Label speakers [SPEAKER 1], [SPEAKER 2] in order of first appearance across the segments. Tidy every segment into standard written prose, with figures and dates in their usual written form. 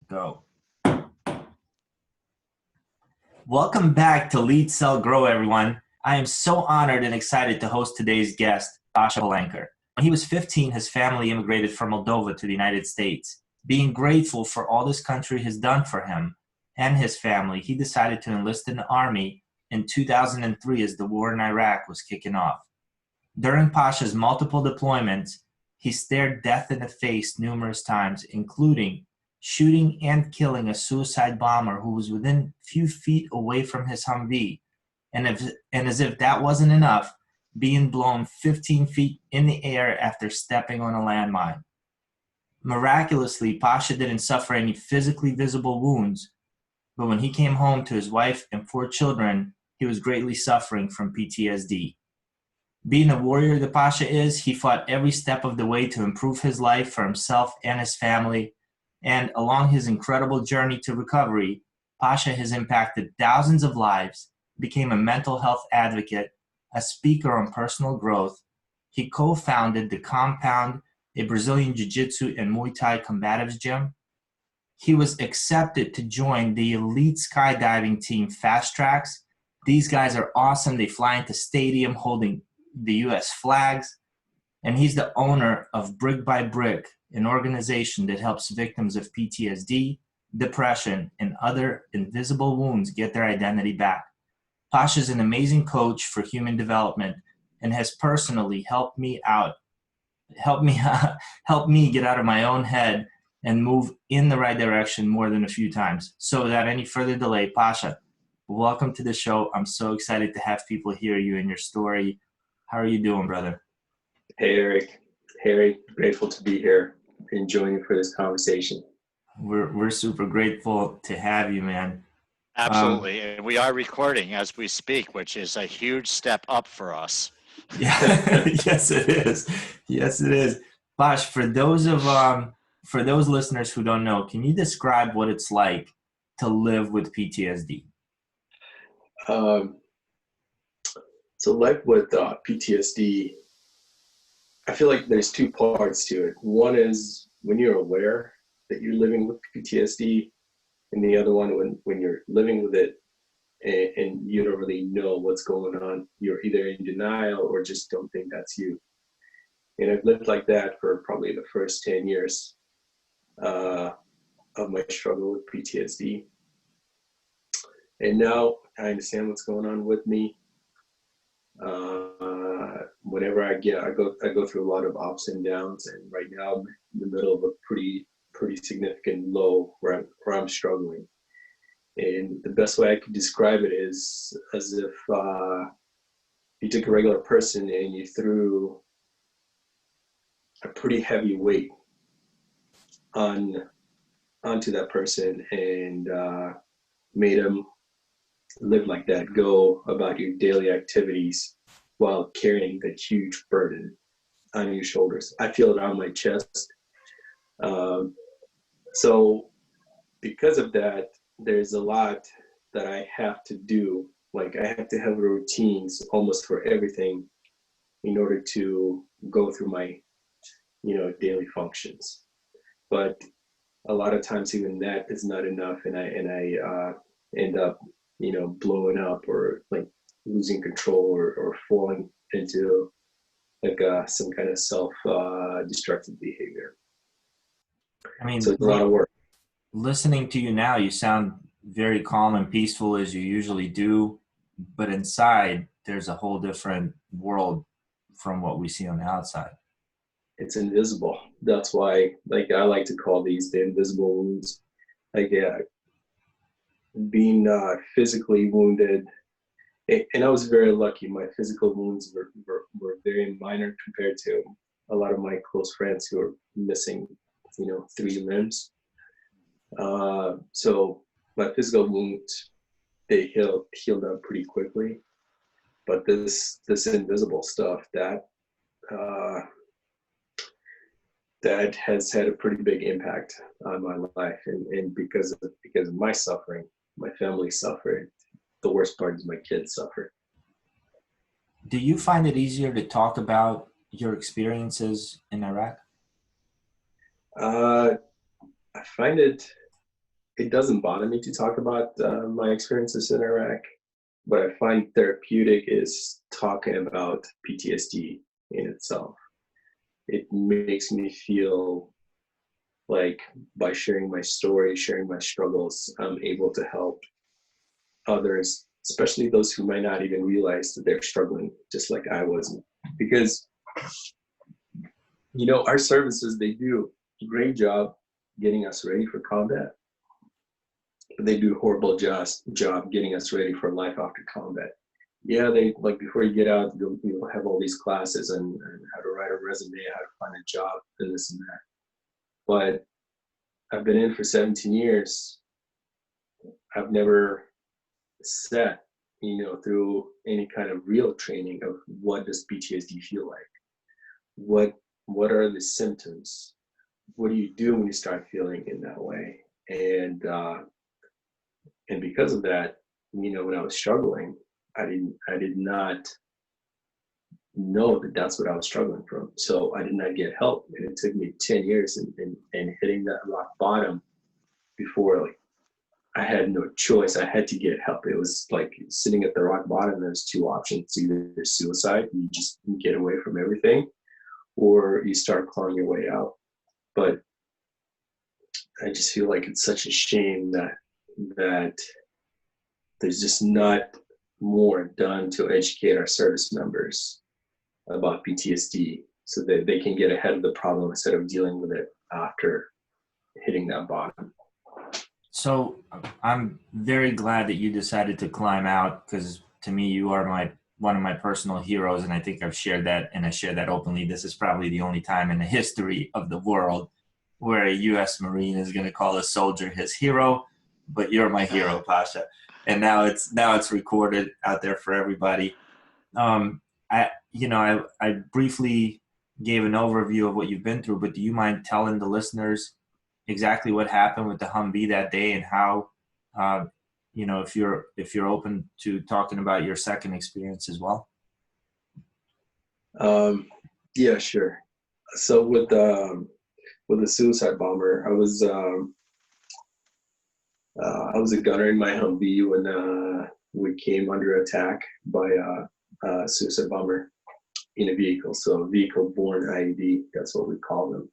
[SPEAKER 1] Go. Welcome back to Lead, Sell, Grow, everyone. I am so honored and excited to host today's guest, Pasha Palanker. When he was 15, his family immigrated from Moldova to the United States. Being grateful for all this country has done for him and his family, he decided to enlist in the Army in 2003 as the war in Iraq was kicking off. During Pasha's multiple deployments, he stared death in the face numerous times, including shooting and killing a suicide bomber who was within a few feet away from his Humvee. And as if that wasn't enough, being blown 15 feet in the air after stepping on a landmine. Miraculously, Pasha didn't suffer any physically visible wounds, but when he came home to his wife and 4 children, he was greatly suffering from PTSD. Being the warrior that Pasha is, he fought every step of the way to improve his life for himself and his family. And along his incredible journey to recovery, Pasha has impacted thousands of lives, became a mental health advocate, a speaker on personal growth. He co-founded the Compound, a Brazilian Jiu-Jitsu and Muay Thai combatives gym. He was accepted to join the elite skydiving team Fast Tracks. These guys are awesome. They fly into stadium holding the U.S. flags. And he's the owner of Brick by Brick, an organization that helps victims of PTSD, depression, and other invisible wounds get their identity back. Pasha is an amazing coach for human development and has personally helped me get out of my own head and move in the right direction more than a few times. So without any further delay, Pasha, welcome to the show. I'm so excited to have people hear you and your story. How are you doing, brother?
[SPEAKER 2] Hey, Eric. Harry, grateful to be here and join you for this conversation.
[SPEAKER 1] We're super grateful to have you, man.
[SPEAKER 3] Absolutely. And we are recording as we speak, which is a huge step up for us.
[SPEAKER 1] Yeah, yes, it is. Yes, it is. Pash, for those listeners who don't know, can you describe what it's like to live with PTSD?
[SPEAKER 2] So life with PTSD, I feel like there's 2 parts to it. One is when you're aware that you're living with PTSD, and the other one when you're living with it and you don't really know what's going on. You're either in denial or just don't think that's you. And I've lived like that for probably the first 10 years of my struggle with PTSD. And now I understand what's going on with me. Whenever I go through a lot of ups and downs, and right now I'm in the middle of a pretty significant low where I'm struggling. And the best way I could describe it is as if you took a regular person and you threw a pretty heavy weight onto that person and made them live like that, go about your daily activities while carrying that huge burden on your shoulders. I feel it on my chest. So because of that, there's a lot that I have to do. Like I have to have routines almost for everything in order to go through my, daily functions. But a lot of times even that is not enough, and I end up, blowing up or like losing control or falling into like some kind of self-destructive behavior.
[SPEAKER 1] I mean,
[SPEAKER 2] so it's a lot of work.
[SPEAKER 1] Listening to you now, you sound very calm and peaceful as you usually do, but inside there's a whole different world from what we see on the outside.
[SPEAKER 2] It's invisible. That's why, like, I like to call these the invisible wounds. Like, being physically wounded, and I was very lucky. My physical wounds were very minor compared to a lot of my close friends who are missing, 3 limbs. So my physical wounds, they healed up pretty quickly. But this invisible stuff that has had a pretty big impact on my life, and because of my suffering, my family suffered. The worst part is my kids suffered.
[SPEAKER 1] Do you find it easier to talk about your experiences in Iraq?
[SPEAKER 2] I find it it doesn't bother me to talk about my experiences in Iraq. What I find therapeutic is talking about PTSD in itself. It makes me feel like by sharing my story, sharing my struggles, I'm able to help others, especially those who might not even realize that they're struggling just like I was. Because, our services, they do a great job getting us ready for combat, but they do a horrible job getting us ready for life after combat. Yeah, they like before you get out, you'll have all these classes and how to write a resume, how to find a job, and this and that. But I've been in for 17 years. I've never sat, through any kind of real training of what does PTSD feel like? What are the symptoms? What do you do when you start feeling in that way? And because of that, when I was struggling, I did not know that that's what I was struggling from. So I did not get help, and it took me 10 years and hitting that rock bottom before I had no choice. I had to get help. It was like sitting at the rock bottom. There's two options: either suicide, you just get away from everything, or you start clawing your way out. But I just feel like it's such a shame that there's just not more done to educate our service members about PTSD so that they can get ahead of the problem instead of dealing with it after hitting that bottom.
[SPEAKER 1] So I'm very glad that you decided to climb out, because to me, you are one of my personal heroes. And I think I've shared that, and I share that openly. This is probably the only time in the history of the world where a U.S. Marine is going to call a soldier his hero, but you're my hero, Pasha. And now it's recorded out there for everybody. I briefly gave an overview of what you've been through, but do you mind telling the listeners exactly what happened with the Humvee that day, and how, if you're open to talking about your second experience as well?
[SPEAKER 2] Yeah, sure. So with the suicide bomber, I was a gunner in my Humvee when we came under attack by a suicide bomber in a vehicle. So vehicle-borne IED, that's what we call them.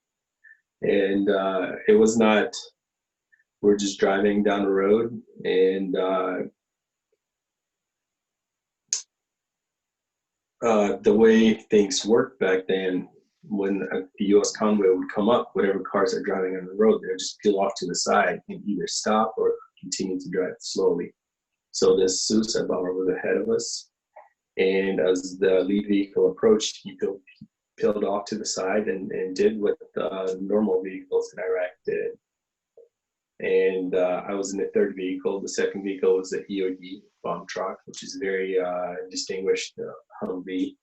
[SPEAKER 2] And it was not, we're just driving down the road, and the way things worked back then, when the U.S. convoy would come up, whatever cars are driving on the road, they would just peel off to the side and either stop or continue to drive slowly. So this suicide bomber was ahead of us, and as the lead vehicle approached, he peeled off to the side and did what normal vehicles in Iraq did. And I was in the third vehicle. The second vehicle was the EOD bomb truck, which is very distinguished Humvee,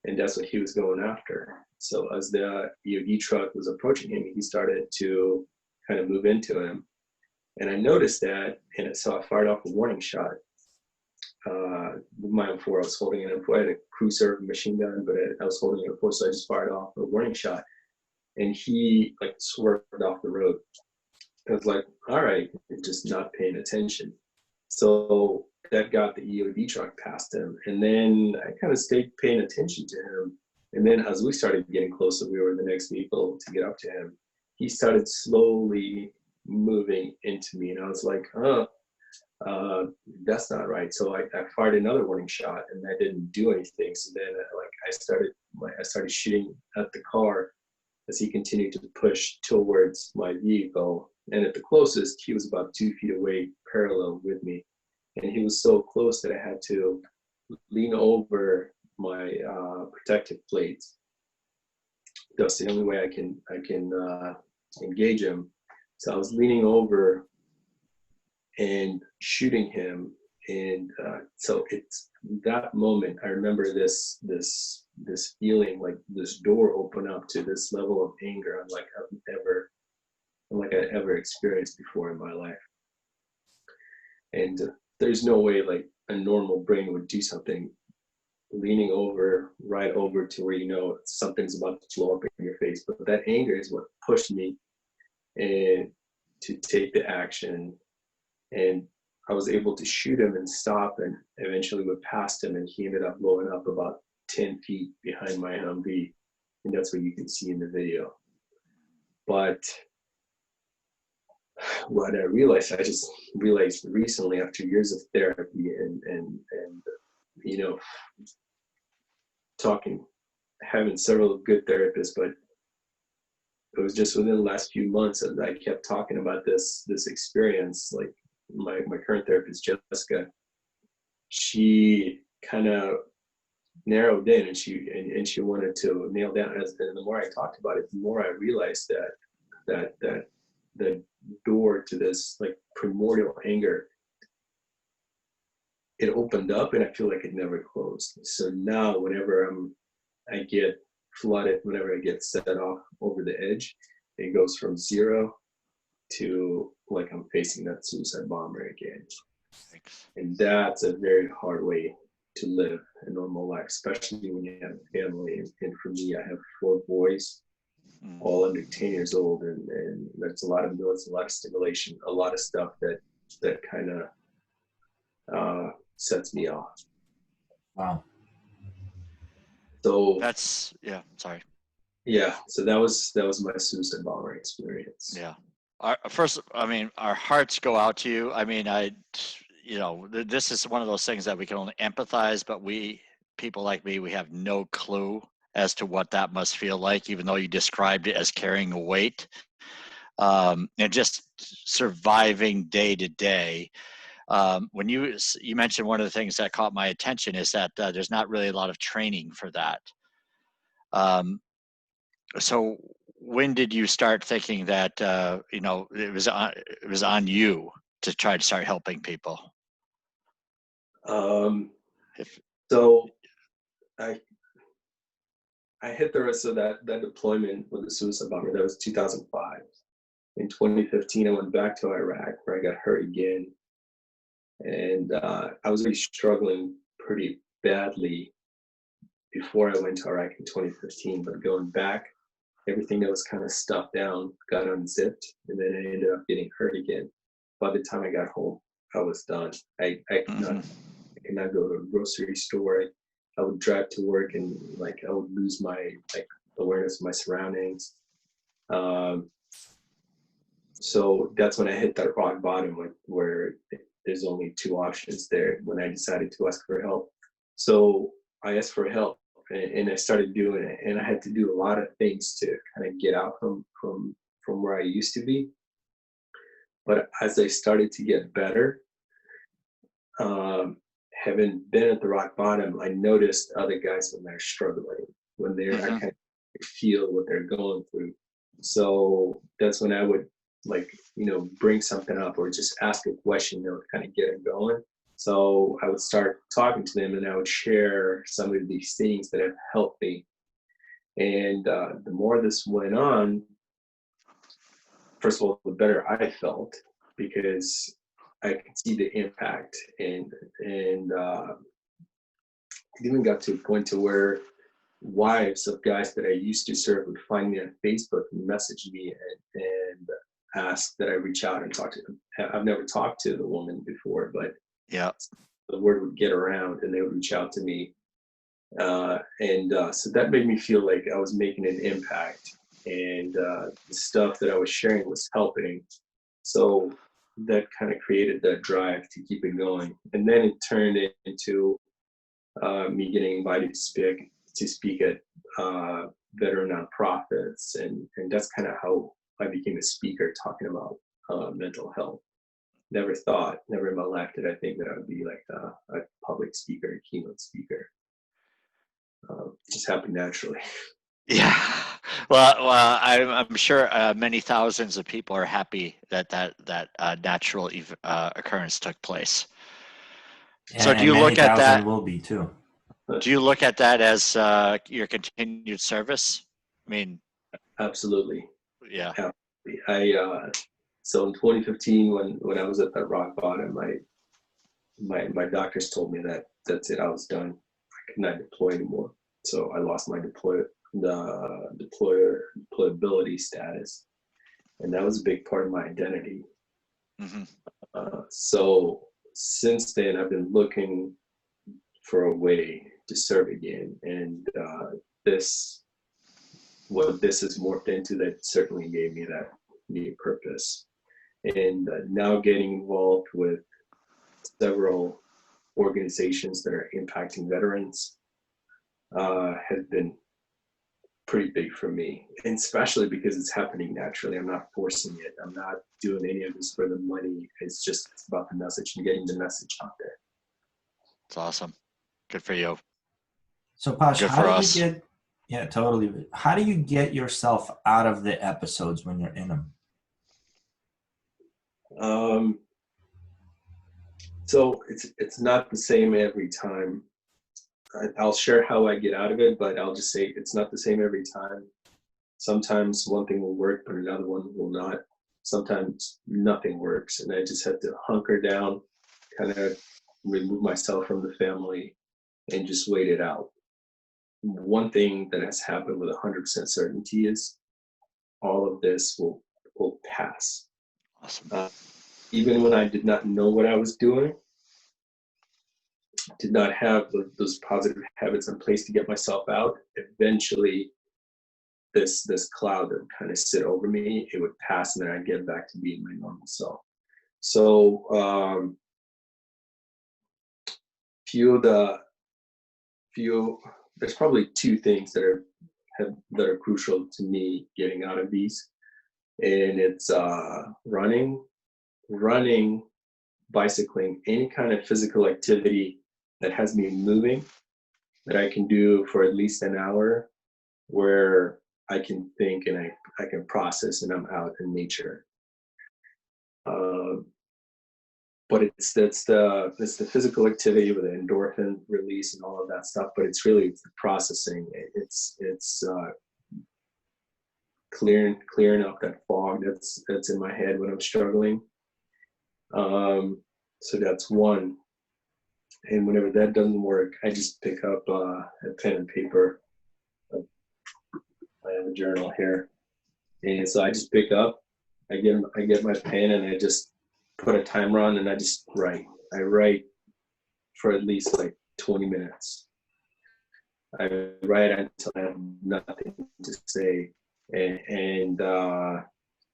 [SPEAKER 2] and that's what he was going after. So as the EOD truck was approaching him, he started to kind of move into him. And I noticed that, and so I fired off a warning shot. With my M4, I was holding an M4. I had a cruiser machine gun, but I was holding an M4, so I just fired off a warning shot. And he swerved off the road. I was like, all right, just not paying attention. So that got the EOD truck past him. And then I kind of stayed paying attention to him. And then as we started getting closer, we were in the next vehicle to get up to him. He started slowly moving into me. And I was like, that's not right. So I fired another warning shot, and that didn't do anything. So then I started shooting at the car as he continued to push towards my vehicle. And at the closest, he was about 2 feet away, parallel with me. And he was so close that I had to lean over my protective plates. That's the only way I can engage him. So I was leaning over and shooting him. And so it's that moment, I remember this feeling, like this door open up to this level of anger unlike I've ever experienced before in my life. And there's no way like a normal brain would do something, leaning over, right over to where something's about to blow up in your face. But that anger is what pushed me, and to take the action, and I was able to shoot him and stop, and eventually went past him, and he ended up blowing up about 10 feet behind my Humvee, and that's what you can see in the video. But what I just realized recently, after years of therapy and you know, having several good therapists, but it was just within the last few months that I kept talking about this experience. Like my current therapist, Jessica, she kind of narrowed in, and she wanted to nail down. And the more I talked about it, the more I realized that the door to this like primordial anger, it opened up, and I feel like it never closed. So now whenever I get flooded, whenever I get set off over the edge, it goes from 0 to like I'm facing that suicide bomber again.
[SPEAKER 3] Thanks.
[SPEAKER 2] And that's a very hard way to live a normal life, especially when you have a family. And for me, I have 4 boys, all under 10 years old, and that's a lot of noise, a lot of stimulation, a lot of stuff that kind of sets me off.
[SPEAKER 1] Wow.
[SPEAKER 2] So
[SPEAKER 3] That's, yeah, sorry.
[SPEAKER 2] yeah, so that was my suicide bomber experience.
[SPEAKER 3] Yeah. Our hearts go out to you. I mean, this is one of those things that we can only empathize, but people like me, we have no clue as to what that must feel like, even though you described it as carrying a weight, and just surviving day to day. When you mentioned, one of the things that caught my attention is that there's not really a lot of training for that. So when did you start thinking that it was on you to try to start helping people?
[SPEAKER 2] So I hit the rest of that deployment with the suicide bomber. That was 2005. In 2015, I went back to Iraq, where I got hurt again. And I was really struggling pretty badly before I went to Iraq in 2015. But going back, everything that was kind of stuffed down got unzipped, and then I ended up getting hurt again. By the time I got home, I was done. I could not go to a grocery store. I would drive to work, and like I would lose my awareness of my surroundings. So that's when I hit that rock bottom, where there's only 2 options there, when I decided to ask for help. So I asked for help, and I started doing it, and I had to do a lot of things to kind of get out from where I used to be. But as I started to get better, having been at the rock bottom, I noticed other guys when they're struggling, I kind of feel what they're going through. So that's when I would bring something up, or just ask a question that would kind of get them going. So I would start talking to them, and I would share some of these things that have helped me. And the more this went on, first of all, the better I felt, because I could see the impact, and it even got to a point to where wives of guys that I used to serve would find me on Facebook and message me and ask that I reach out and talk to them. I've never talked to the woman before, but
[SPEAKER 3] yeah,
[SPEAKER 2] the word would get around, and they would reach out to me. So that made me feel like I was making an impact, and the stuff that I was sharing was helping. So that kind of created that drive to keep it going. And then it turned into me getting invited to speak at veteran nonprofits, and that's kind of how I became a speaker, talking about mental health. Never in my life did I think that I would be like a public speaker, a keynote speaker. It just happened naturally.
[SPEAKER 3] Yeah. Well, I'm sure many thousands of people are happy that natural occurrence took place. So do you look at that?
[SPEAKER 1] Will be too.
[SPEAKER 3] Do you look at that as your continued service? I mean,
[SPEAKER 2] absolutely.
[SPEAKER 3] Yeah.
[SPEAKER 2] Absolutely. So in 2015, when I was at that rock bottom, my doctors told me that that's it, I was done. I could not deploy anymore. So I lost my deployability status. and that was a big part of my identity.
[SPEAKER 3] Mm-hmm.
[SPEAKER 2] So since then, I've been looking for a way to serve again, and what this has morphed into, that certainly gave me that new purpose. And now getting involved with several organizations that are impacting veterans has been pretty big for me, and especially because it's happening naturally. I'm not forcing it. I'm not doing any of this for the money. It's about the message and getting the message out there.
[SPEAKER 3] It's awesome. Good for you.
[SPEAKER 1] So Pash,
[SPEAKER 3] Good
[SPEAKER 1] how
[SPEAKER 3] for
[SPEAKER 1] do
[SPEAKER 3] us.
[SPEAKER 1] you get, yeah, totally. How do you get yourself out of the episodes when you're in them?
[SPEAKER 2] So it's not the same every time. I'll share how I get out of it, but I'll just say it's not the same every time. Sometimes one thing will work, but another one will not. Sometimes nothing works, and I just have to hunker down, kind of remove myself from the family, and just wait it out. One thing that has happened with 100% certainty is all of this will pass.
[SPEAKER 3] Awesome.
[SPEAKER 2] Even when I did not know what I was doing, did not have those positive habits in place to get myself out, eventually this cloud that would kind of sit over me, it would pass, and then I'd get back to being my normal self. So there's probably two things that are crucial to me getting out of these, and it's running, bicycling, any kind of physical activity that has me moving, that I can do for at least an hour, where I can think and I can process, and I'm out in nature. But it's the physical activity with the endorphin release and all of that stuff. But it's the processing. It's clearing up that fog that's in my head when I'm struggling. So that's one. And whenever that doesn't work, I just pick up a pen and paper. I have a journal here, and so I just pick up. I get my pen, and I just put a timer on, and I just write. I write for at least like 20 minutes. I write until I have nothing to say, and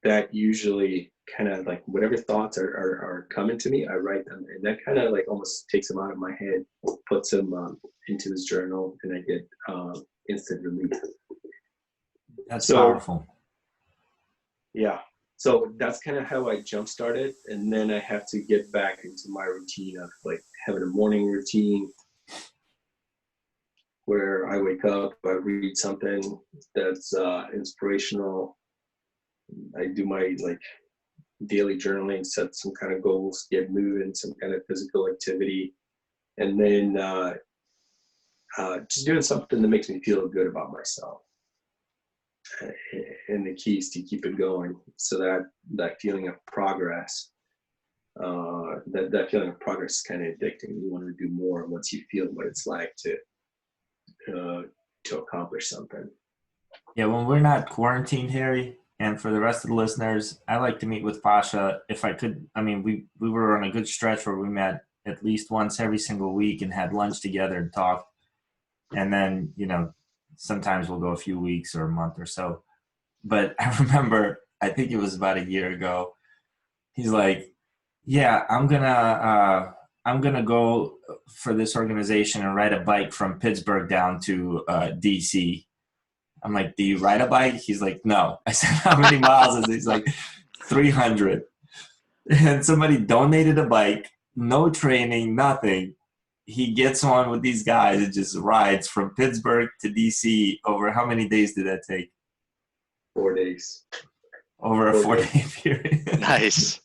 [SPEAKER 2] that usually kind of like whatever thoughts are coming to me, I write them, and that kind of like almost takes them out of my head, puts them into this journal, and I get instant relief.
[SPEAKER 1] That's powerful.
[SPEAKER 2] Yeah. So that's kind of how I jump started, and then I have to get back into my routine of like having a morning routine where I wake up, I read something that's inspirational. I do my like daily journaling, set some kind of goals, get moving, some kind of physical activity, and then just doing something that makes me feel good about myself. And the key is to keep it going, so that feeling of progress, that feeling of progress is kind of addicting. You want to do more once you feel what it's like to accomplish something.
[SPEAKER 1] Yeah, when we're not quarantined, Harry, and for the rest of the listeners, I like to meet with Pasha if I could. I mean, we were on a good stretch where we met at least once every single week and had lunch together and talked. And then, sometimes we'll go a few weeks or a month or so. But I remember, I think it was about a year ago, he's like, yeah, I'm gonna go for this organization and ride a bike from Pittsburgh down to DC. I'm like, do you ride a bike? He's like, no. I said, how many miles is it? He's like, 300. And somebody donated a bike, no training, nothing. He gets on with these guys and just rides from Pittsburgh to DC over how many days did that take?
[SPEAKER 2] 4 days.
[SPEAKER 1] Over a 4-day period.
[SPEAKER 3] Nice.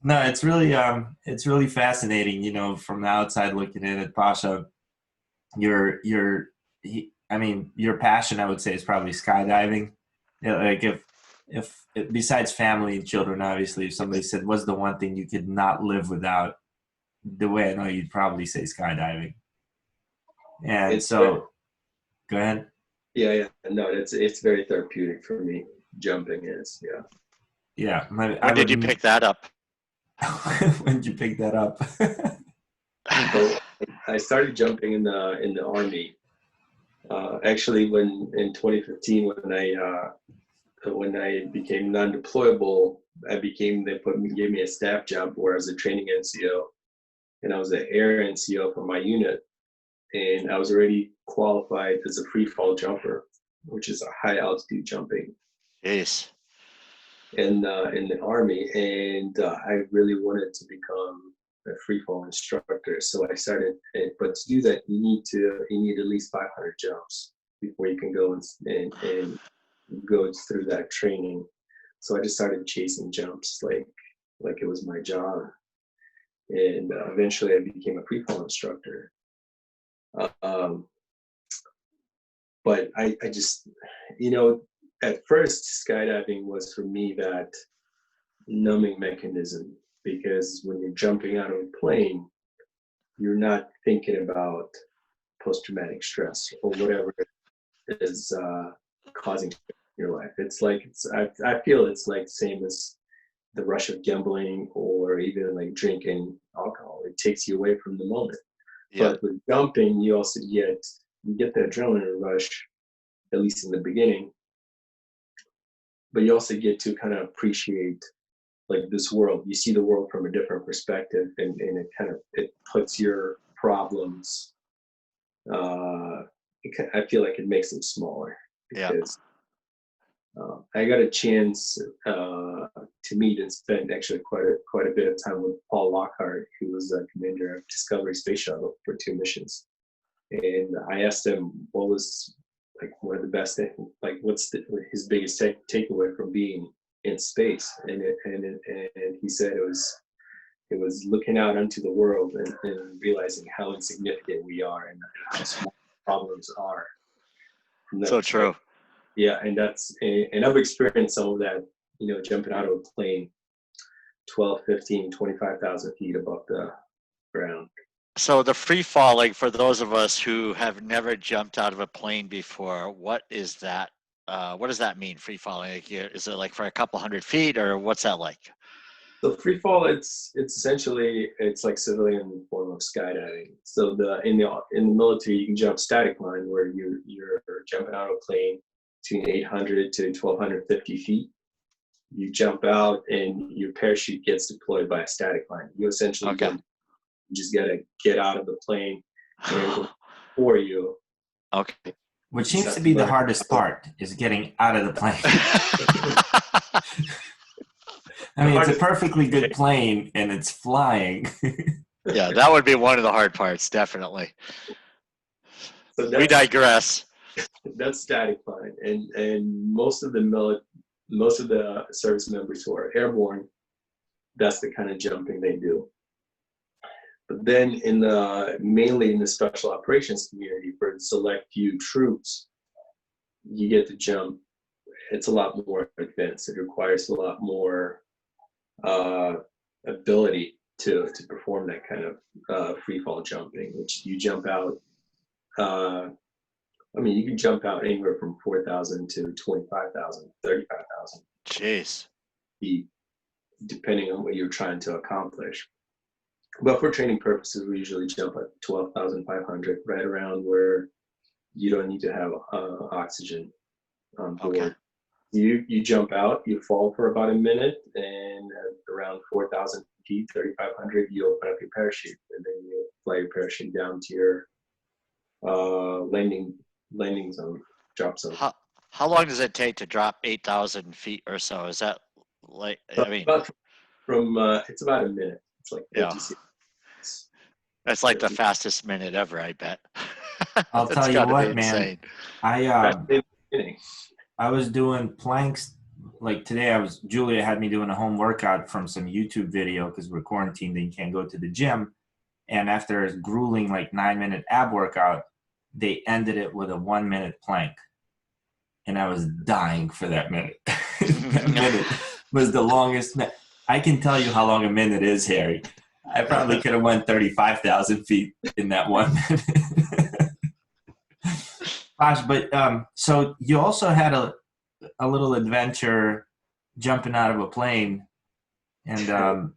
[SPEAKER 1] No, it's really fascinating, from the outside looking in at Pasha. Your passion, I would say, is probably skydiving. Like if besides family and children, obviously, if somebody said, what's the one thing you could not live without, the way I know you'd probably say skydiving. And so, go ahead.
[SPEAKER 2] Yeah. No, it's very therapeutic for me. Jumping is, yeah.
[SPEAKER 1] Yeah.
[SPEAKER 3] When did you pick that up?
[SPEAKER 1] When did you pick that up?
[SPEAKER 2] So I started jumping in the Army. Actually, when in 2015, when I became non-deployable, gave me a staff job where I was a training NCO, and I was an air NCO for my unit, and I was already qualified as a free fall jumper, which is a high altitude jumping.
[SPEAKER 3] Jeez.
[SPEAKER 2] In the Army, and I really wanted to become a free fall instructor. So I started, but to do that, you need at least 500 jumps before you can go and go through that training. So I just started chasing jumps like it was my job, and eventually I became a free fall instructor. But I just, at first skydiving was for me that numbing mechanism, because when you're jumping out of a plane, you're not thinking about post-traumatic stress or whatever is causing your life. I feel it's like same as the rush of gambling or even like drinking alcohol. It takes you away from the moment.
[SPEAKER 3] Yeah.
[SPEAKER 2] But with jumping, you also get the adrenaline rush, at least in the beginning. But you also get to kind of appreciate like this world. You see the world from a different perspective, and it puts your problems. I feel like it makes them smaller, because I got a chance to meet and spend actually quite a bit of time with Paul Lockhart, who was the commander of Discovery Space Shuttle for 2 missions. And I asked him what was like one of the best things, like what's his biggest takeaway from being in space, and he said it was looking out onto the world and realizing how insignificant we are and how small problems are.
[SPEAKER 3] So true.
[SPEAKER 2] Yeah, and I've experienced some of that, jumping out of a plane 12, 15, 25,000 feet above the ground.
[SPEAKER 3] So the free falling, for those of us who have never jumped out of a plane before, what is that? What does that mean, free falling? Like, is it like for a couple 100 feet, or what's that like?
[SPEAKER 2] So free fall, it's essentially like civilian form of skydiving. So in the military, you can jump static line, where you're jumping out of a plane between 800 to 1,250 feet. You jump out and your parachute gets deployed by a static line. You essentially you just gotta get out of the plane for you.
[SPEAKER 3] Okay.
[SPEAKER 1] Which seems to be the hardest part, is getting out of the plane. I mean, it's a perfectly good plane and it's flying.
[SPEAKER 3] Yeah, that would be one of the hard parts, definitely.
[SPEAKER 2] So
[SPEAKER 3] we digress.
[SPEAKER 2] That's static line, and most of the service members who are airborne, that's the kind of jumping they do. But then mainly in the special operations community, for the select few troops, you get to jump. It's a lot more advanced. It requires a lot more ability to perform that kind of free fall jumping, which you jump out. You can jump out anywhere from 4,000 to 25,000, 35,000
[SPEAKER 3] Jeez.
[SPEAKER 2] feet, depending on what you're trying to accomplish. But for training purposes, we usually jump at 12,500, right around where you don't need to have oxygen on board.
[SPEAKER 3] Okay.
[SPEAKER 2] You jump out, you fall for about a minute, and at around 4,000 feet, 3,500, you open up your parachute, and then you fly your parachute down to your landing zone, drop zone.
[SPEAKER 3] How long does it take to drop 8,000 feet or so? Is that like,
[SPEAKER 2] it's about a minute. It's like 56.
[SPEAKER 3] That's like the fastest minute ever, I bet.
[SPEAKER 1] I'll tell you what, man.
[SPEAKER 2] Insane.
[SPEAKER 1] I was doing planks. Like today, Julia had me doing a home workout from some YouTube video, because we're quarantined and you can't go to the gym. And after a grueling 9-minute ab workout, they ended it with a 1-minute plank. And I was dying for that minute. That minute was the longest. I can tell you how long a minute is, Harry. I probably could have went 35,000 feet in that 1 minute. Gosh, but so you also had a little adventure jumping out of a plane and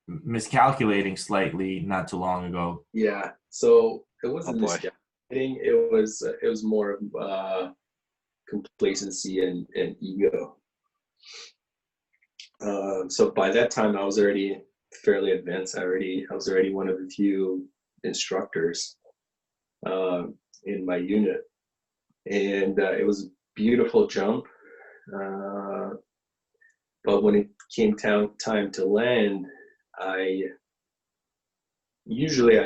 [SPEAKER 1] miscalculating slightly not too long ago.
[SPEAKER 2] Yeah. So it
[SPEAKER 3] Oh
[SPEAKER 2] wasn't
[SPEAKER 3] boy.
[SPEAKER 2] miscalculating. It was more of complacency and ego. So by that time, I was already fairly advanced. I was already one of the few instructors in my unit, and it was a beautiful jump. But when it came time to land, I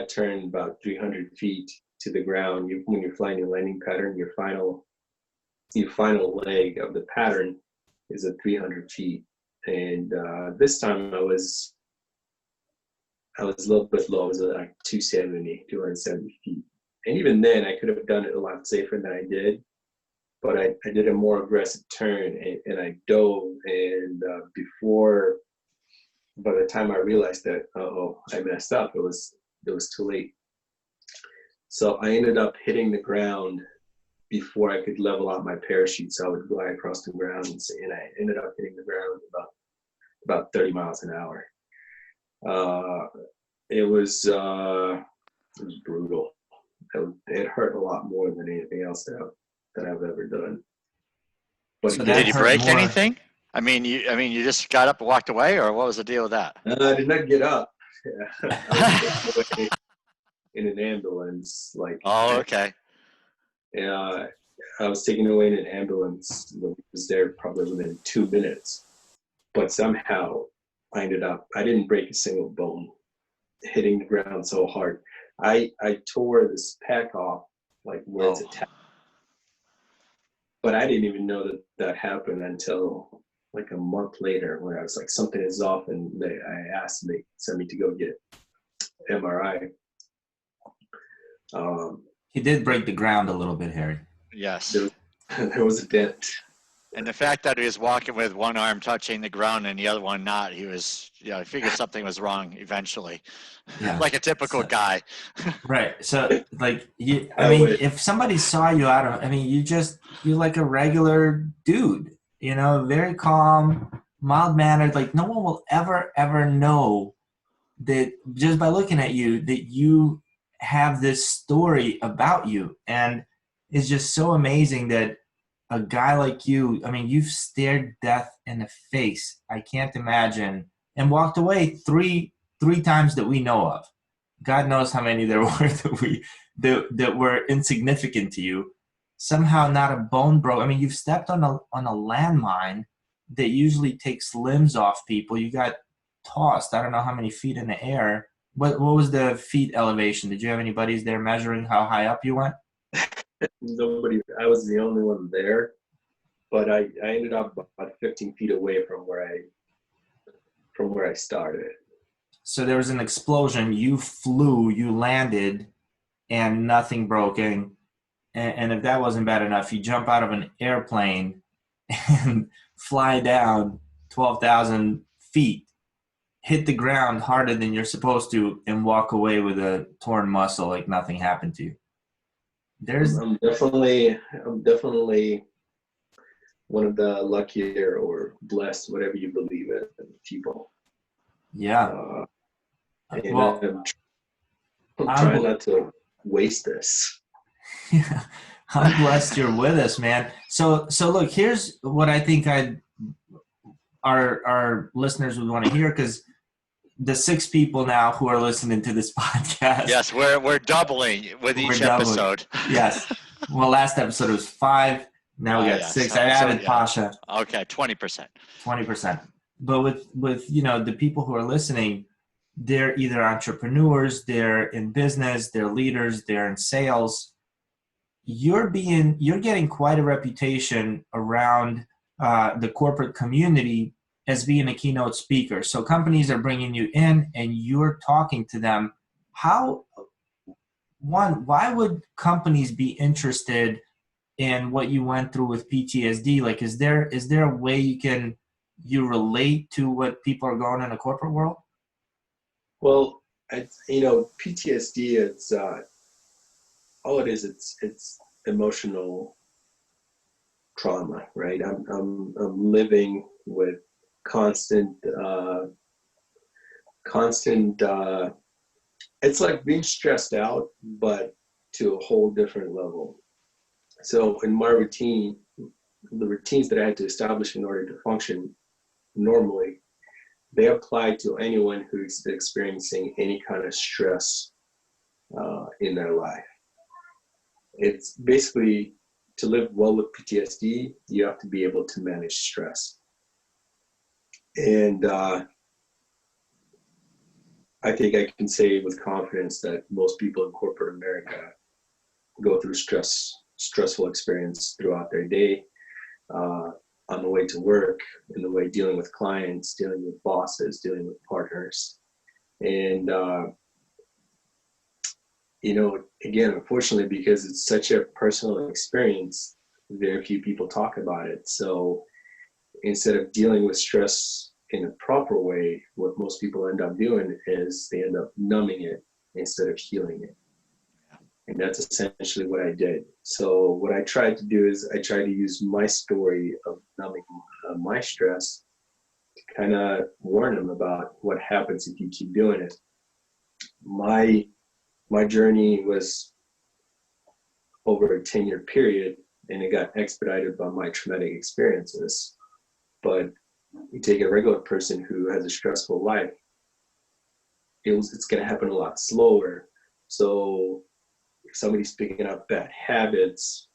[SPEAKER 2] turn about 300 feet to the ground. When you're flying your landing pattern, your final leg of the pattern is at 300 feet. And this time I was a little bit low. I was at like 270 feet. And even then, I could have done it a lot safer than I did. But I did a more aggressive turn, and I dove. And by the time I realized that, I messed up, it was too late. So I ended up hitting the ground before I could level out my parachute. So I would glide across the ground, and I ended up hitting the ground about 30 miles an hour. It was brutal. It hurt a lot more than anything else that I've ever done. But
[SPEAKER 1] So
[SPEAKER 3] Did you break
[SPEAKER 1] more.
[SPEAKER 3] anything? I mean, you just got up and walked away, or what was the deal with that?
[SPEAKER 2] I did not get up. I was in an ambulance.
[SPEAKER 3] Oh, okay.
[SPEAKER 2] I was taken away in an ambulance. I was there probably within 2 minutes. But somehow I didn't break a single bone, hitting the ground so hard. I tore this pack off, like where it's attached. But I didn't even know that happened until like a month later, where I was like, something is off, and I asked them, they sent me to go get MRI.
[SPEAKER 1] He did break the ground a little bit, Harry.
[SPEAKER 3] Yes.
[SPEAKER 2] There was a dent.
[SPEAKER 3] And the fact that he was walking with one arm touching the ground and the other one not, I figured something was wrong eventually.
[SPEAKER 1] Yeah.
[SPEAKER 3] Like a typical guy.
[SPEAKER 1] Right. So like if somebody saw you you're like a regular dude, very calm, mild mannered, like no one will ever know that just by looking at you that you have this story about you. And it's just so amazing that a guy like you, you've stared death in the face, I can't imagine, and walked away three times that we know of. God knows how many there were that were insignificant to you. Somehow not a bone broke. You've stepped on a landmine that usually takes limbs off people. You got tossed, I don't know how many feet in the air. What was the feet elevation? Did you have any buddies there measuring how high up you went?
[SPEAKER 2] Nobody. I was the only one there, but I ended up about 15 feet away from where I started.
[SPEAKER 1] So there was an explosion. You flew, you landed, and nothing broken. And if that wasn't bad enough, you jump out of an airplane and fly down 12,000 feet, hit the ground harder than you're supposed to, and walk away with a torn muscle like nothing happened to you.
[SPEAKER 2] I'm definitely one of the luckier or blessed, whatever you believe in, people.
[SPEAKER 1] Yeah.
[SPEAKER 2] I'm trying not to waste this.
[SPEAKER 1] Yeah, I'm blessed you're with us, man. So look, here's what I think our listeners would want to hear, because the 6 people now who are listening to this podcast.
[SPEAKER 3] Yes, we're doubling with each episode.
[SPEAKER 1] Yes. Well, last episode was 5. Now we got 6. I added Pasha.
[SPEAKER 3] Okay, 20%.
[SPEAKER 1] 20%. But with the people who are listening, they're either entrepreneurs, they're in business, they're leaders, they're in sales. You're getting quite a reputation around the corporate community as being a keynote speaker. So companies are bringing you in and you're talking to them. Why would companies be interested in what you went through with PTSD? Like, is there a way you relate to what people are going in the corporate world?
[SPEAKER 2] Well, PTSD, it's all it is. It's emotional trauma, right? I'm living with constant, it's like being stressed out, but to a whole different level. So in my routine, the routines that I had to establish in order to function normally, they apply to anyone who's experiencing any kind of stress in their life. It's basically, to live well with PTSD, you have to be able to manage stress. And I think I can say with confidence that most people in corporate America go through stressful experience throughout their day, on the way to work, in the way dealing with clients, dealing with bosses, dealing with partners. And, again, unfortunately, because it's such a personal experience, very few people talk about it. So instead of dealing with stress in a proper way, what most people end up doing is they end up numbing it instead of healing it. And that's essentially what I did. So what I tried to do is I tried to use my story of numbing my stress to kind of warn them about what happens if you keep doing it. My journey was over a 10-year period, and it got expedited by my traumatic experiences. But you take a regular person who has a stressful life, it's going to happen a lot slower. So if somebody's picking up bad habits,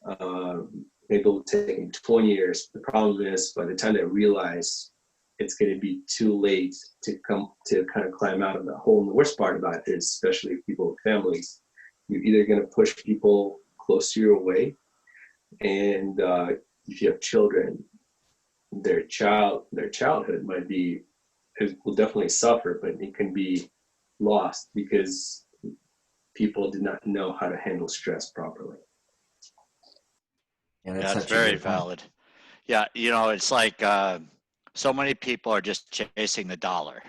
[SPEAKER 2] maybe it'll take them 20 years. The problem is, by the time they realize, it's going to be too late to kind of climb out of the hole. And the worst part about it is, especially people with families, you're either going to push people close to your way, and if you have children, their childhood will definitely suffer, but it can be lost because people did not know how to handle stress properly.
[SPEAKER 1] Yeah,
[SPEAKER 3] that's very valid. Yeah, it's like so many people are just chasing the dollar,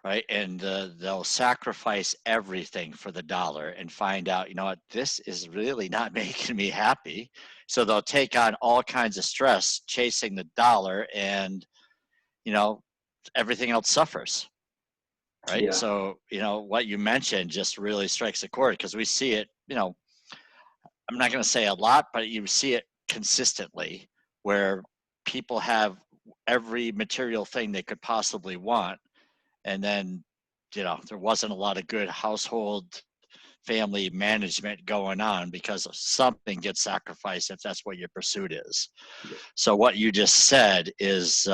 [SPEAKER 3] right? And they'll sacrifice everything for the dollar and find out, what, this is really not making me happy. So they'll take on all kinds of stress chasing the dollar, and, everything else suffers, right?
[SPEAKER 2] Yeah.
[SPEAKER 3] So, what you mentioned just really strikes a chord, because we see it, I'm not going to say a lot, but you see it consistently, where people have every material thing they could possibly want, and then there wasn't a lot of good household family management going on because something gets sacrificed if that's what your pursuit is.
[SPEAKER 2] Yeah.
[SPEAKER 3] So what you just said is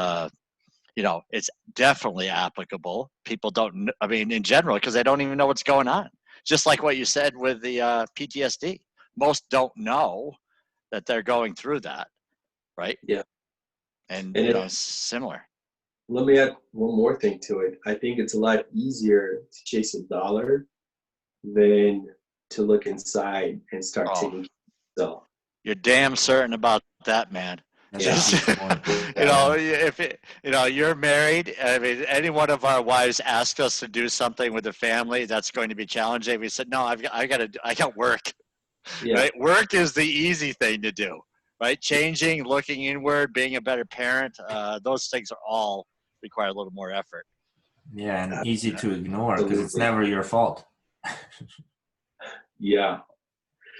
[SPEAKER 3] it's definitely applicable. People don't, in general, because they don't even know what's going on, just like what you said with the PTSD. Most don't know that they're going through that, right?
[SPEAKER 2] Yeah.
[SPEAKER 3] And it's similar.
[SPEAKER 2] Let me add one more thing to it. I think it's a lot easier to chase a dollar than to look inside and start taking care of yourself.
[SPEAKER 3] You're damn certain about that, man.
[SPEAKER 2] Yeah.
[SPEAKER 3] If you're married, any one of our wives asked us to do something with the family that's going to be challenging, we said, no, I got work.
[SPEAKER 2] Yeah.
[SPEAKER 3] Right? Work is the easy thing to do, right? Changing, looking inward, being a better parent, those things are all require a little more effort.
[SPEAKER 1] Yeah, and easy to ignore because it's never your fault.
[SPEAKER 2] Yeah.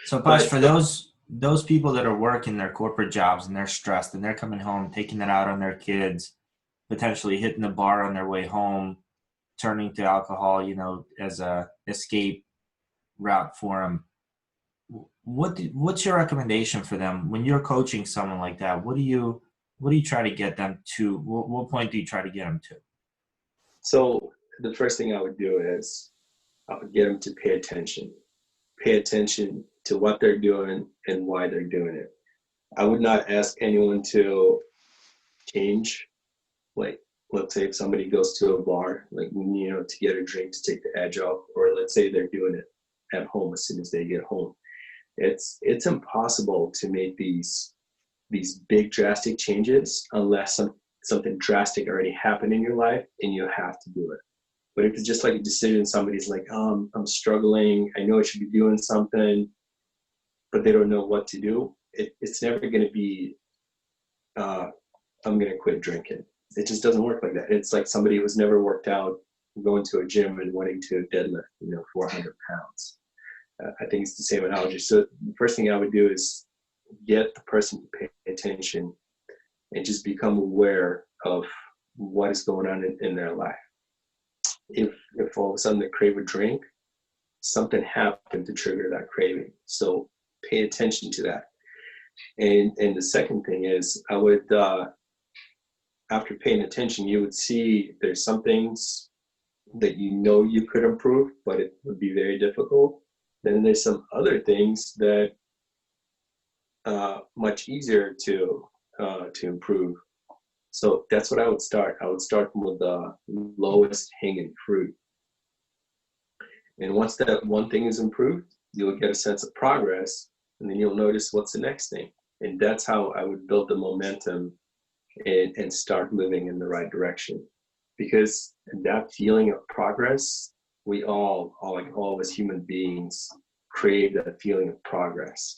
[SPEAKER 1] So, Pash, for those people that are working their corporate jobs and they're stressed and they're coming home, taking it out on their kids, potentially hitting the bar on their way home, turning to alcohol, as a escape route for them. What's your recommendation for them when you're coaching someone like that? What do you try to get them to? What point do you try to get them to?
[SPEAKER 2] So the first thing I would do is I would get them to pay attention. Pay attention to what they're doing and why they're doing it. I would not ask anyone to change. Like, let's say if somebody goes to a bar, to get a drink to take the edge off, or let's say they're doing it at home as soon as they get home. It's impossible to make these big drastic changes unless something drastic already happened in your life and you have to do it. But if it's just like a decision, somebody's like, I'm struggling, I know I should be doing something, but they don't know what to do, it's never going to be I'm going to quit drinking. It just doesn't work like that. It's like somebody who's never worked out, going to a gym and wanting to deadlift, 400 pounds. I think it's the same analogy. So the first thing I would do is get the person to pay attention and just become aware of what is going on in their life. If all of a sudden they crave a drink, something happened to trigger that craving. So pay attention to that. And the second thing is, I would, after paying attention, you would see there's some things that you could improve, but it would be very difficult. Then there's some other things that much easier to improve. So that's what I would start. I would start with the lowest hanging fruit. And once that one thing is improved, you'll get a sense of progress, and then you'll notice what's the next thing. And that's how I would build the momentum and start moving in the right direction. Because that feeling of progress, we all as human beings, crave that feeling of progress.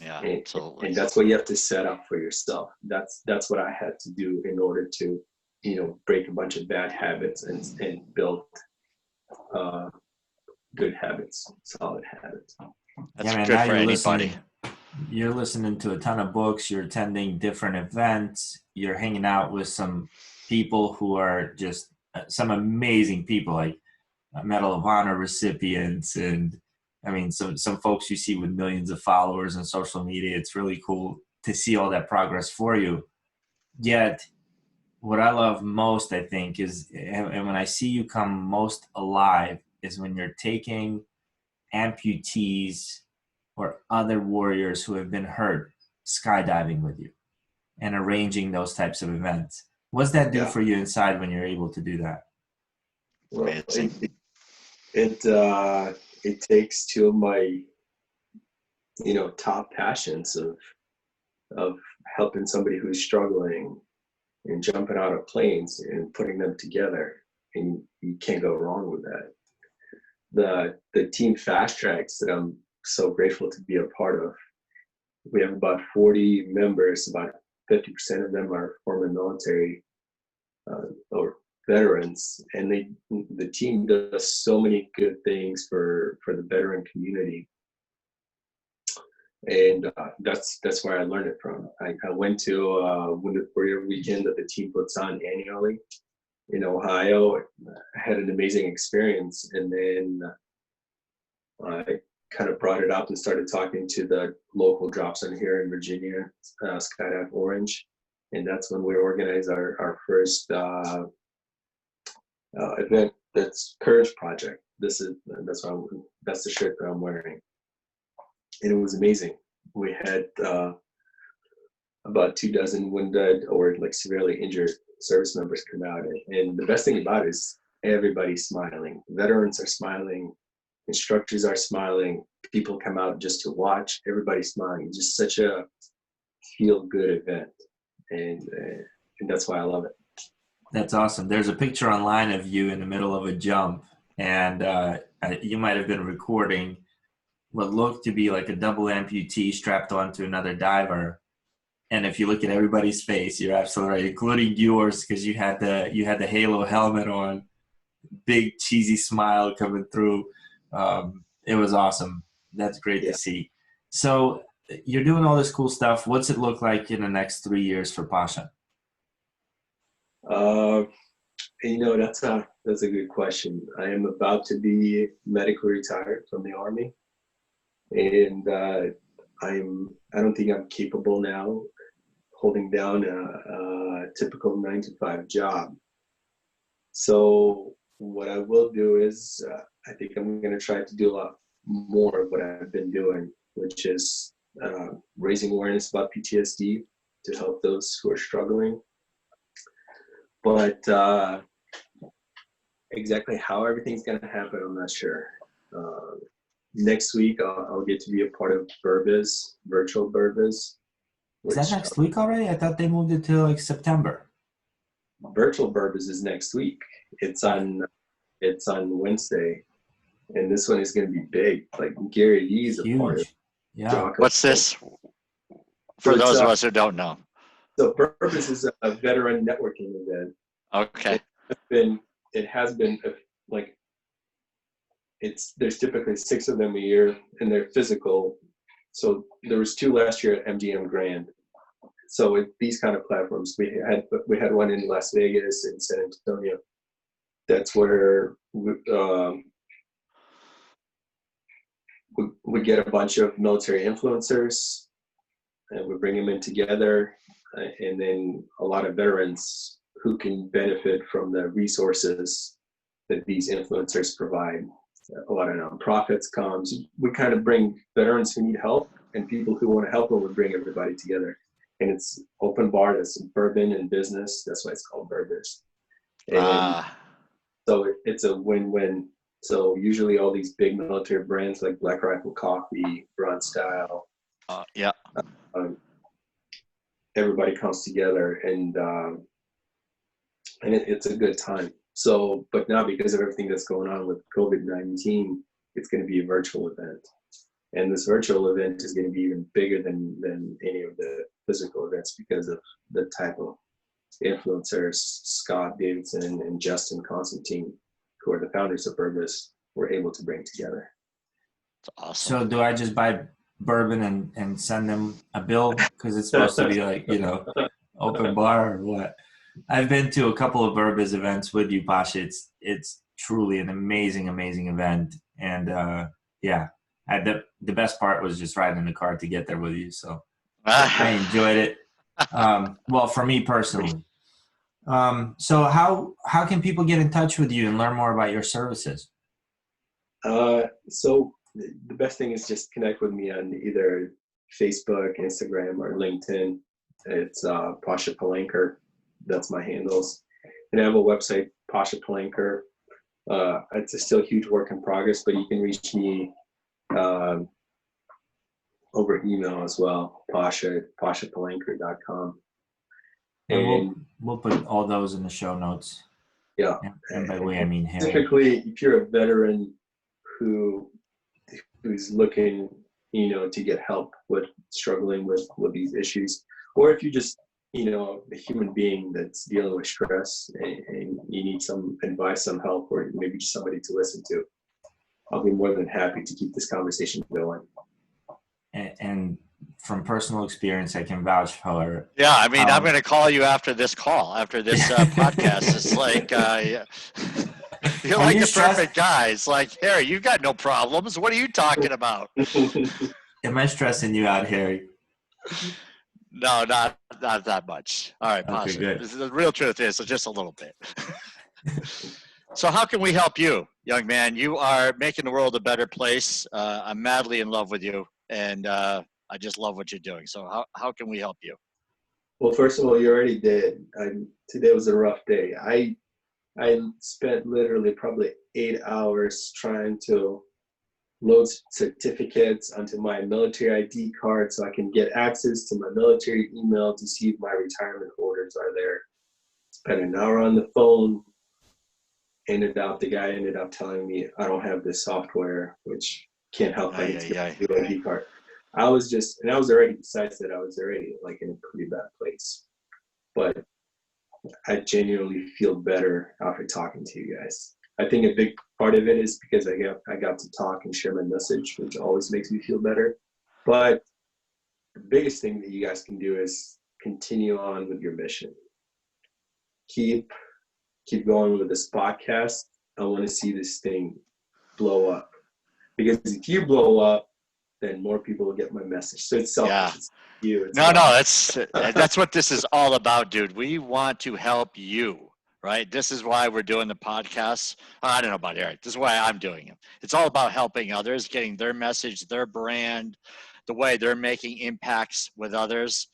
[SPEAKER 3] Yeah,
[SPEAKER 2] and,
[SPEAKER 3] absolutely.
[SPEAKER 2] And that's what you have to set up for yourself. That's what I had to do in order to, break a bunch of bad habits and build good habits, solid habits.
[SPEAKER 3] That's
[SPEAKER 1] man,
[SPEAKER 3] good
[SPEAKER 1] now
[SPEAKER 3] for anybody.
[SPEAKER 1] You're listening to a ton of books. You're attending different events. You're hanging out with some people who are just some amazing people, like Medal of Honor recipients, and I mean, some folks you see with millions of followers on social media. It's really cool to see all that progress for you. Yet, what I love most, I think, is, and when I see you come most alive, is when you're taking amputees or other warriors who have been hurt skydiving with you and arranging those types of events. What's that do for you inside when you're able to do that?
[SPEAKER 2] Well, it takes two of my top passions of helping somebody who's struggling and jumping out of planes and putting them together, and you can't go wrong with that. The team fast tracks that I'm so grateful to be a part of, we have about 40 members. About 50% of them are former military or veterans, and the team does so many good things for the veteran community. And that's where I learned it from. I went to Wounded Warrior Weekend that the team puts on annually in Ohio. I had an amazing experience, and then I kind of brought it up and started talking to the local drop zone here in Virginia, Skydive Orange, and that's when we organized our first event. That's Courage Project. That's the shirt that I'm wearing. And it was amazing. We had about 24 wounded or like severely injured service members come out. And the best thing about it is everybody's smiling. Veterans are smiling. Instructors are smiling. People come out just to watch. Everybody's smiling. It's just such a feel-good event. And that's why I love it.
[SPEAKER 1] That's awesome. There's a picture online of you in the middle of a jump, and you might have been recording what looked to be like a double amputee strapped onto another diver. And if you look at everybody's face, you're absolutely right, including yours, because you had the Halo helmet on, big cheesy smile coming through. It was awesome. That's great to see. So you're doing all this cool stuff. What's it look like in the next 3 years for Pasha?
[SPEAKER 2] That's a good question. I am about to be medically retired from the Army. And I don't think I'm capable now holding down a typical 9-to-5 job. So what I will do is I think I'm going to try to do a lot more of what I've been doing, which is raising awareness about PTSD to help those who are struggling. But exactly how everything's going to happen, I'm not sure. Next week, I'll get to be a part of Burbiz, virtual Burbiz.
[SPEAKER 1] Is that next week already? I thought they moved it to like September.
[SPEAKER 2] Virtual Burbiz is next week. It's on Wednesday, and this one is going to be big. Like Gary Lee's a part of.
[SPEAKER 1] Yeah.
[SPEAKER 3] What's this? For those of us who don't know.
[SPEAKER 2] So Purpose is a veteran networking event.
[SPEAKER 3] Okay.
[SPEAKER 2] It has been like there's typically 6 of them a year, and they're physical. So there was 2 last year at MGM Grand. So with these kind of platforms, we had one in Las Vegas and San Antonio. That's where we get a bunch of military influencers, and we bring them in together, and then a lot of veterans who can benefit from the resources that these influencers provide. A lot of nonprofits comes. We kind of bring veterans who need help and people who want to help them. We bring everybody together, and it's open bar. That's bourbon and business. That's why it's called Burgers. And so it's a win-win. So usually all these big military brands like Black Rifle Coffee, Bronze Style, everybody comes together, and it's a good time. So, but now because of everything that's going on with COVID-19, it's going to be a virtual event. And this virtual event is going to be even bigger than any of the physical events because of the type of influencers Scott Davidson and Justin Constantine, who are the founders of Purpose, were able to bring together.
[SPEAKER 3] That's awesome.
[SPEAKER 1] So do I just buy bourbon and send them a bill because it's supposed to be like, open bar or what? I've been to a couple of Burbis events with you, Pasha. It's truly an amazing event, and the best part was just riding in the car to get there with you. So I enjoyed it. Well, for me personally. So how can people get in touch with you and learn more about your services?
[SPEAKER 2] So the best thing is just connect with me on either Facebook, Instagram, or LinkedIn. It's Pasha Palanker. That's my handles. And I have a website, Pasha Palanker. It's still a huge work in progress, but you can reach me over email as well, pashapalanker.com.
[SPEAKER 1] And we'll put all those in the show notes.
[SPEAKER 2] Yeah.
[SPEAKER 1] And by the way, I mean Harry.
[SPEAKER 2] Typically, if you're a veteran who's looking, to get help with struggling with these issues, or if you just, a human being that's dealing with stress and you need some advice, some help, or maybe just somebody to listen to, I'll be more than happy to keep this conversation going.
[SPEAKER 1] And from personal experience, I can vouch for.
[SPEAKER 3] Yeah, I mean, I'm going to call you after this podcast. It's like, you're like the perfect guy. It's like, Harry, you got no problems. What are you talking about?
[SPEAKER 1] Am I stressing you out, Harry?
[SPEAKER 3] No, not that much. All right, Pasha.
[SPEAKER 1] Okay, good.
[SPEAKER 3] The real truth is just a little bit. So how can we help you, young man? You are making the world a better place. I'm madly in love with you, and I just love what you're doing. So how can we help you?
[SPEAKER 2] Well, first of all, you already did. Today was a rough day. I spent literally probably 8 hours trying to load certificates onto my military ID card so I can get access to my military email to see if my retirement orders are there. Spent an hour on the phone. The guy ended up telling me I don't have this software, which can't help me get the ID card. I was already decided that I was already like in a pretty bad place. But I genuinely feel better after talking to you guys. I think a big part of it is because I got to talk and share my message, which always makes me feel better. But the biggest thing that you guys can do is continue on with your mission. Keep going with this podcast. I want to see this thing blow up. Because if you blow up, then more people will get my message. So it's selfish.
[SPEAKER 3] Yeah.
[SPEAKER 2] It's you.
[SPEAKER 3] That's what this is all about, dude. We want to help you. Right? This is why we're doing the podcast. I don't know about Eric. This is why I'm doing it. It's all about helping others, getting their message, their brand, the way they're making impacts with others.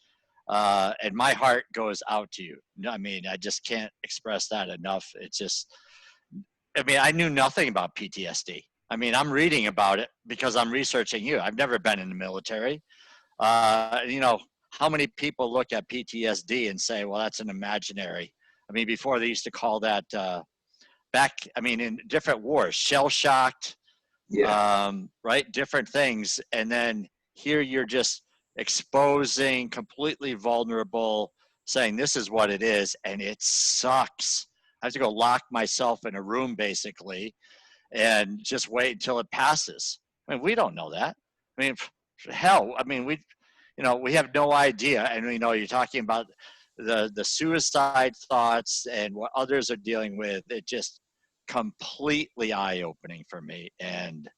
[SPEAKER 3] And my heart goes out to you. I mean, I just can't express that enough. I knew nothing about PTSD. I mean, I'm reading about it because I'm researching you. I've never been in the military. How many people look at PTSD and say, well, that's an imaginary. I mean, before they used to call that in different wars, shell-shocked, right? Different things. And then here you're just exposing completely vulnerable saying this is what it is, and it sucks. I have to go lock myself in a room basically and just wait until it passes. I mean, we don't know that. I mean, hell, I mean, we have no idea. And you're talking about the suicide thoughts and what others are dealing with. It just completely eye-opening for me. And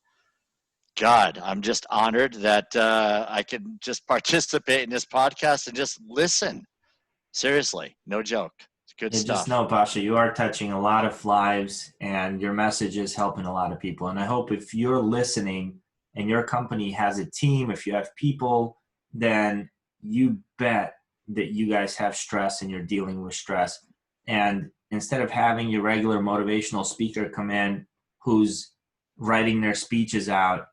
[SPEAKER 3] God, I'm just honored that I can just participate in this podcast and just listen. Seriously, no joke. It's good
[SPEAKER 1] And
[SPEAKER 3] stuff.
[SPEAKER 1] just know, Pasha, you are touching a lot of lives, and your message is helping a lot of people. And I hope if you're listening and your company has a team, if you have people, then you bet that you guys have stress and you're dealing with stress. And instead of having your regular motivational speaker come in who's writing their speeches out,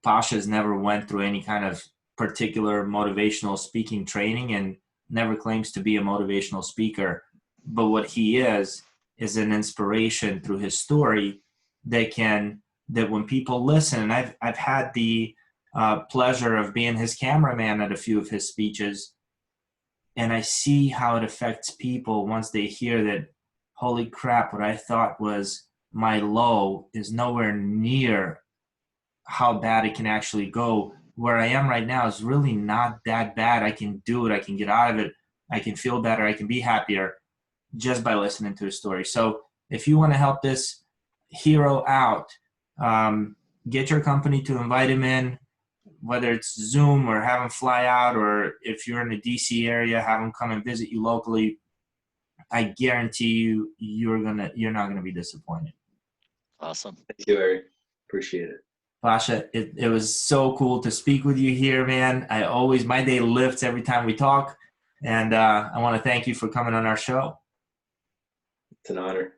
[SPEAKER 1] Pasha's never went through any kind of particular motivational speaking training and never claims to be a motivational speaker. But what he is an inspiration through his story that when people listen, and I've had the pleasure of being his cameraman at a few of his speeches, and I see how it affects people once they hear that, holy crap, what I thought was my low is nowhere near how bad it can actually go. Where I am right now is really not that bad. I can do it. I can get out of it. I can feel better. I can be happier just by listening to his story. So if you want to help this hero out, get your company to invite him in, whether it's Zoom or have him fly out, or if you're in the DC area, have him come and visit you locally. I guarantee you, you're not gonna be disappointed.
[SPEAKER 3] Awesome.
[SPEAKER 2] Thank you, Eric. Appreciate it.
[SPEAKER 1] Pasha, it was so cool to speak with you here, man. My day lifts every time we talk, and I want to thank you for coming on our show.
[SPEAKER 2] It's an honor.